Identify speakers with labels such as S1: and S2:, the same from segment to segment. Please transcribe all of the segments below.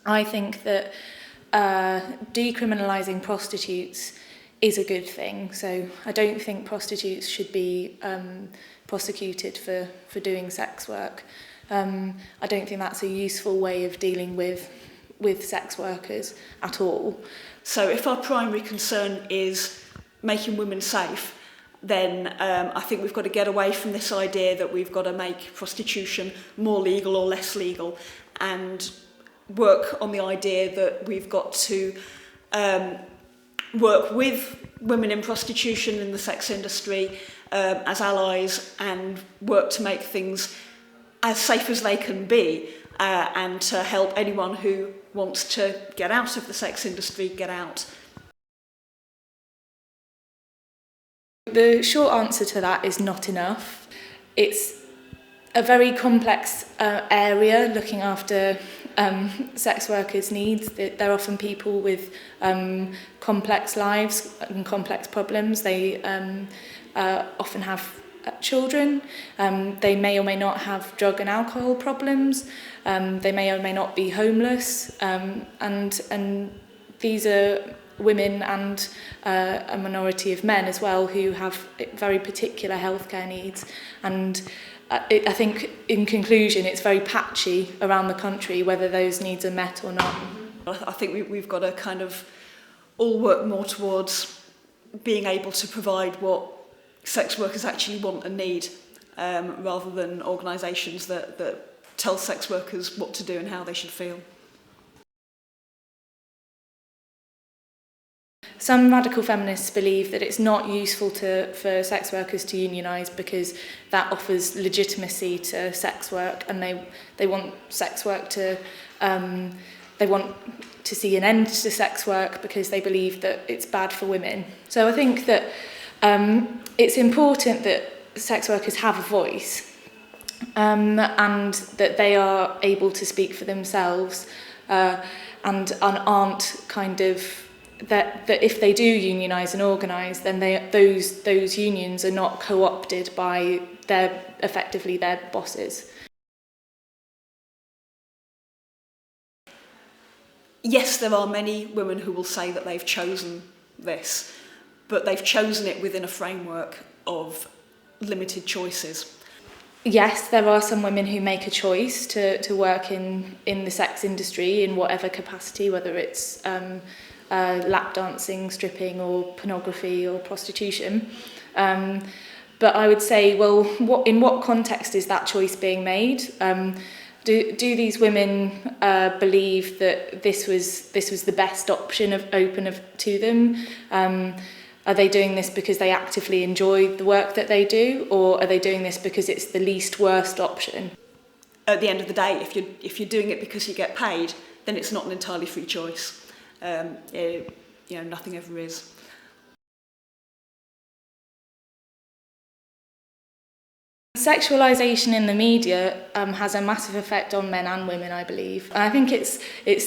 S1: I think that decriminalising prostitutes is a good thing. So I don't think prostitutes should be prosecuted for doing sex work. I don't think that's a useful way of dealing with sex workers at all.
S2: So if our primary concern is making women safe, then I think we've got to get away from this idea that we've got to make prostitution more legal or less legal, and work on the idea that we've got to work with women in prostitution in the sex industry as allies, and work to make things as safe as they can be, and to help anyone who wants to get out of the sex industry get out.
S1: The short answer to that is not enough. It's a very complex area, looking after sex workers' needs. They're often people with complex lives and complex problems. They often have children. They may or may not have drug and alcohol problems. They may or may not be homeless. And these are women and a minority of men as well who have very particular healthcare needs. And I think, in conclusion, it's very patchy around the country whether those needs are met or not.
S2: I think we've got to kind of all work more towards being able to provide what sex workers actually want and need, rather than organisations that tell sex workers what to do and how they should feel.
S1: Some radical feminists believe that it's not useful for sex workers to unionise because that offers legitimacy to sex work, and they want sex work to they want to see an end to sex work because they believe that it's bad for women. So I think that it's important that sex workers have a voice, and that they are able to speak for themselves, and aren't kind of that if they do unionise and organise, then those unions are not co-opted by effectively their bosses.
S2: Yes, there are many women who will say that they've chosen this, but they've chosen it within a framework of limited choices.
S1: Yes, there are some women who make a choice to work in the sex industry in whatever capacity, whether it's lap dancing, stripping, or pornography or prostitution. But I would say, well, in what context is that choice being made? Do these women believe that this was the best option to them? Are they doing this because they actively enjoy the work that they do, or are they doing this because it's the least worst option?
S2: At the end of the day, if you're doing it because you get paid, then it's not an entirely free choice. Nothing ever is.
S1: Sexualisation in the media has a massive effect on men and women, I believe. And I think it's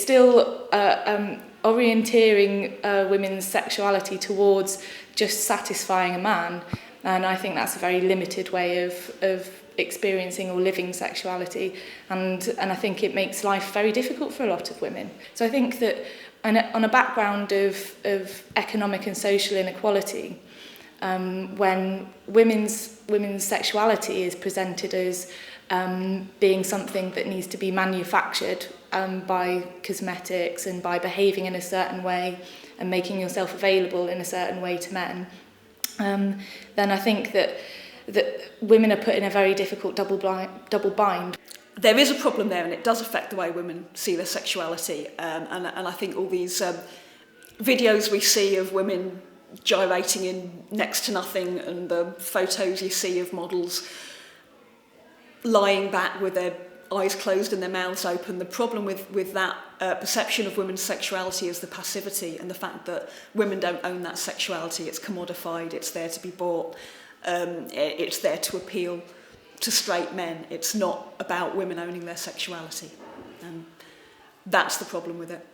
S1: still orienteering women's sexuality towards just satisfying a man. And I think that's a very limited way of experiencing or living sexuality. And I think it makes life very difficult for a lot of women. So I think that on a background of economic and social inequality, when women's sexuality is presented as being something that needs to be manufactured by cosmetics and by behaving in a certain way and making yourself available in a certain way to men, then I think that women are put in a very difficult double bind.
S2: There is a problem there, and it does affect the way women see their sexuality. And I think all these videos we see of women gyrating in next to nothing, and the photos you see of models lying back with their eyes closed and their mouths open. The problem with that perception of women's sexuality is the passivity and the fact that women don't own that sexuality. It's commodified, it's there to be bought, it's there to appeal to straight men. It's not about women owning their sexuality. And that's the problem with it.